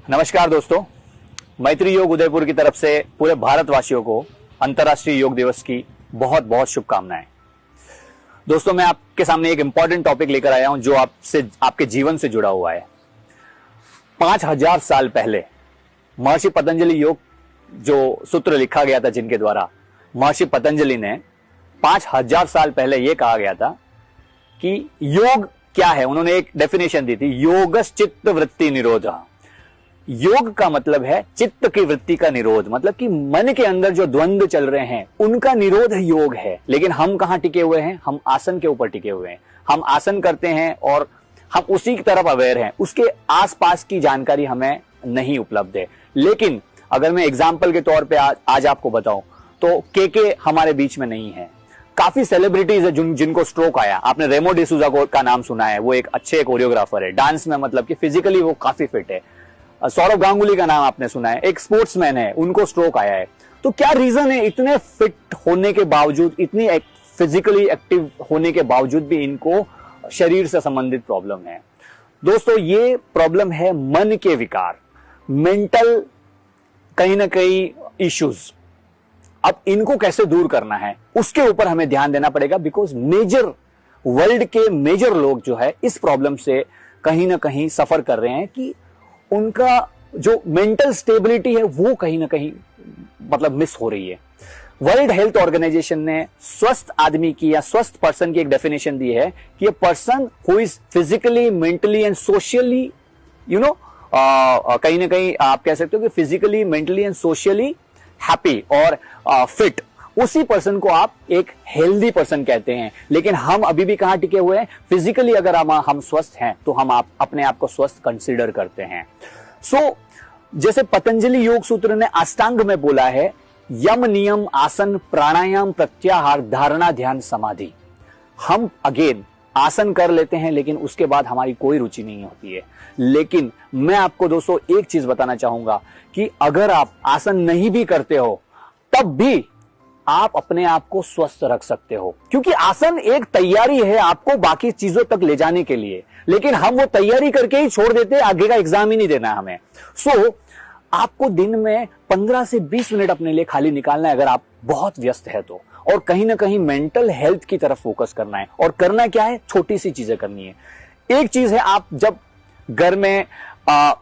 नमस्कार दोस्तों, मैत्री योग उदयपुर की तरफ से पूरे भारतवासियों को अंतर्राष्ट्रीय योग दिवस की बहुत बहुत शुभकामनाएं। दोस्तों, मैं आपके सामने एक इंपॉर्टेंट टॉपिक लेकर आया हूं जो आपसे, आपके जीवन से जुड़ा हुआ है। 5000 साल पहले महर्षि पतंजलि योग जो सूत्र लिखा गया था, जिनके द्वारा महर्षि पतंजलि ने 5000 साल पहले यह कहा गया था कि योग क्या है। उन्होंने एक डेफिनेशन दी थी, योगस् चित्त वृत्ति निरोधः। योग का मतलब है चित्त की वृत्ति का निरोध, मतलब कि मन के अंदर जो द्वंद्व चल रहे हैं उनका निरोध योग है। लेकिन हम कहां टिके हुए हैं? हम आसन के ऊपर टिके हुए हैं। हम आसन करते हैं और हम उसी की तरफ अवेयर हैं, उसके आसपास की जानकारी हमें नहीं उपलब्ध है। लेकिन अगर मैं एग्जाम्पल के तौर पे आज आपको बताऊं तो के हमारे बीच में नहीं है। काफी सेलिब्रिटीज है जिनको स्ट्रोक आया। आपने रेमो डिसूजा का नाम सुना है, वो एक अच्छे कोरियोग्राफर है, डांस में मतलब कि फिजिकली वो काफी फिट है। सौरव गांगुली का नाम आपने सुना है, एक स्पोर्ट्समैन है, उनको स्ट्रोक आया है। तो क्या रीजन है? इतने फिट होने के बावजूद, इतनी फिजिकली एक्टिव होने के बावजूद भी इनको शरीर से संबंधित प्रॉब्लम है। दोस्तों, ये प्रॉब्लम है मन के विकार, मेंटल कहीं ना कहीं इश्यूज। अब इनको कैसे दूर करना है उसके ऊपर हमें ध्यान देना पड़ेगा, बिकॉज वर्ल्ड के मेजर लोग जो है इस प्रॉब्लम से कहीं ना कहीं सफर कर रहे हैं कि उनका जो मेंटल स्टेबिलिटी है वो कहीं ना कहीं मतलब मिस हो रही है। वर्ल्ड हेल्थ ऑर्गेनाइजेशन ने स्वस्थ आदमी की या स्वस्थ पर्सन की एक डेफिनेशन दी है कि a person who is physically, mentally and socially, कहीं ना कहीं आप कह सकते हो कि physically, mentally and socially happy और फिट, उसी पर्सन को आप एक हेल्दी पर्सन कहते हैं। लेकिन हम अभी भी कहां टिके हुए हैं? फिजिकली अगर हम स्वस्थ हैं तो हम अपने आप को स्वस्थ कंसीडर करते हैं। जैसे पतंजलि योग सूत्र ने अष्टांग में बोला है, यम, नियम, आसन, प्राणायाम, प्रत्याहार, धारणा, ध्यान, समाधि। हम अगेन आसन कर लेते हैं लेकिन उसके बाद हमारी कोई रुचि नहीं होती है। लेकिन मैं आपको दोस्तों एक चीज बताना चाहूंगा कि अगर आप आसन नहीं भी करते हो तब भी आप अपने आप को स्वस्थ रख सकते हो, क्योंकि आसन एक तैयारी है आपको बाकी चीजों तक ले जाने के लिए। लेकिन हम वो तैयारी करके ही छोड़ देते हैं, आगे का एग्जाम ही नहीं देना है हमें। आपको दिन में 15 से 20 मिनट अपने लिए खाली निकालना है अगर आप बहुत व्यस्त है तो, और कहीं ना कहीं मेंटल हेल्थ की तरफ फोकस करना है। और करना क्या है? छोटी सी चीजें करनी है। एक चीज है, आप जब घर में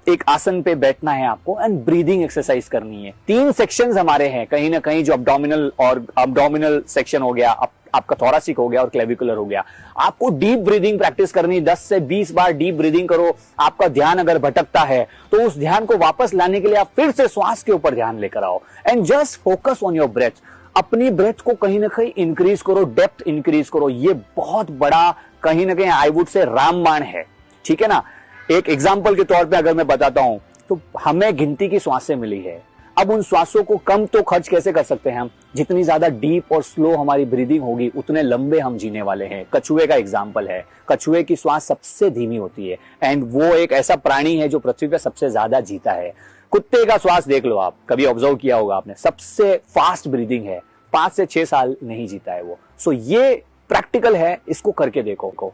एक आसन पे बैठना है आपको, एंड ब्रीदिंग एक्सरसाइज करनी है। 3 सेक्शंस हमारे हैं कहीं ना कहीं, जो अब्डोमिनल सेक्शन हो गया, आपका थोरासिक हो गया और क्लेविकुलर हो गया। आपको डीप ब्रीदिंग प्रैक्टिस करनी, 10 से 20 बार डीप ब्रीदिंग करो। आपका ध्यान अगर भटकता है तो उस ध्यान को वापस लाने के लिए आप फिर से श्वास के ऊपर ध्यान लेकर आओ, and just focus on your breath. अपनी ब्रेथ को कहीं ना कहीं इंक्रीज करो, डेप्थ इंक्रीज करो। ये बहुत बड़ा कहीं ना कहीं आई वुड से रामबाण है, ठीक है ना। एक एग्जाम्पल के तौर पे अगर मैं बताता हूं तो हमें गिनती की श्वासें मिली है। अब उन श्वासों को कम तो खर्च कैसे कर सकते हैं हम? जितनी ज्यादा डीप और स्लो हमारी ब्रीदिंग होगी उतने लंबे हम जीने वाले हैं। कछुए का एग्जाम्पल है, कछुए की श्वास सबसे धीमी होती है, एंड वो एक ऐसा प्राणी है जो पृथ्वी पर सबसे ज्यादा जीता है। कुत्ते का श्वास देख लो, आप कभी ऑब्जर्व किया होगा आपने, सबसे फास्ट ब्रीदिंग है, 5 से 6 साल नहीं जीता है वो। ये प्रैक्टिकल है, इसको करके देखो।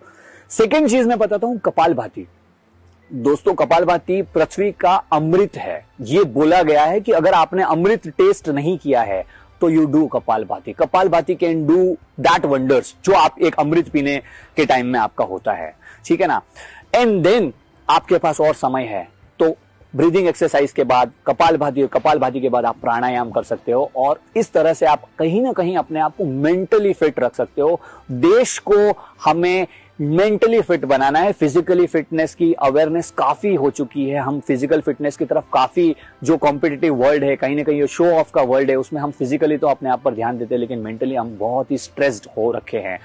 सेकेंड चीज मैं बताता हूं, कपालभाति। दोस्तों, कपालभाति पृथ्वी का अमृत है। ये बोला गया है कि अगर आपने अमृत टेस्ट नहीं किया है तो you do kapalbhati. Kapalbhati can do that wonders जो आप एक अमृत पीने के टाइम में आपका होता है, ठीक है ना। एंड देन आपके पास और समय है तो ब्रीदिंग एक्सरसाइज के बाद कपालभाति के बाद आप प्राणायाम कर सकते हो, और इस तरह से आप कहीं ना कहीं अपने आप को मेंटली फिट रख सकते हो। देश को हमें मेंटली फिट बनाना है। फिजिकली फिटनेस की अवेयरनेस काफी हो चुकी है, हम फिजिकल फिटनेस की तरफ काफी, जो कॉम्पिटिटिव वर्ल्ड है, कहीं ना कहीं शो ऑफ का वर्ल्ड है, उसमें हम फिजिकली तो अपने आप पर ध्यान देते हैं लेकिन मेंटली हम बहुत ही स्ट्रेस्ड हो रखे हैं।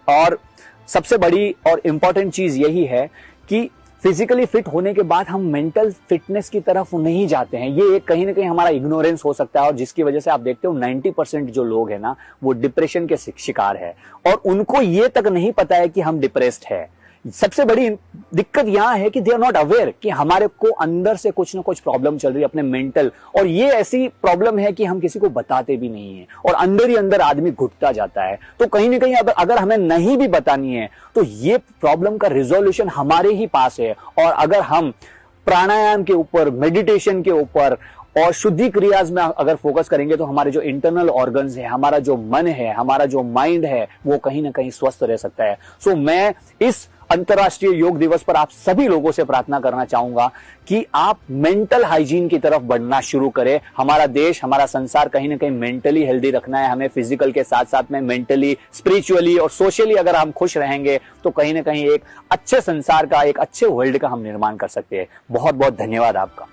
और सबसे बड़ी और इंपॉर्टेंट चीज यही है कि फिजिकली फिट होने के बाद हम मेंटल फिटनेस की तरफ नहीं जाते हैं। ये कहीं ना कहीं हमारा इग्नोरेंस हो सकता है, और जिसकी वजह से आप देखते हो 90% जो लोग हैं ना वो डिप्रेशन के शिकार है, और उनको ये तक नहीं पता है कि हम डिप्रेस्ड है। सबसे बड़ी दिक्कत यहां है कि दे आर नॉट अवेयर कि हमारे को अंदर से कुछ ना कुछ प्रॉब्लम चल रही है अपने मेंटल, और ये ऐसी प्रॉब्लम है कि हम किसी को बताते भी नहीं है, और अंदर ही अंदर आदमी घुटता जाता है। तो कहीं ना कहीं अगर हमें नहीं भी बतानी है तो ये प्रॉब्लम का रिजोल्यूशन हमारे ही पास है, और अगर हम प्राणायाम के ऊपर, मेडिटेशन के ऊपर और शुद्धि क्रियाज में अगर फोकस करेंगे तो हमारे जो इंटरनल ऑर्गन्स है, हमारा जो मन है, हमारा जो माइंड है, वो कहीं ना कहीं स्वस्थ रह सकता है। सो मैं इस अंतर्राष्ट्रीय योग दिवस पर आप सभी लोगों से प्रार्थना करना चाहूंगा कि आप मेंटल हाइजीन की तरफ बढ़ना शुरू करें। हमारा देश, हमारा संसार कहीं ना कहीं मेंटली हेल्दी रखना है हमें। फिजिकल के साथ साथ में मेंटली, स्पिरिचुअली और सोशली अगर हम खुश रहेंगे तो कहीं ना कहीं एक अच्छे संसार का, एक अच्छे वर्ल्ड का हम निर्माण कर सकते हैं। बहुत बहुत धन्यवाद आपका।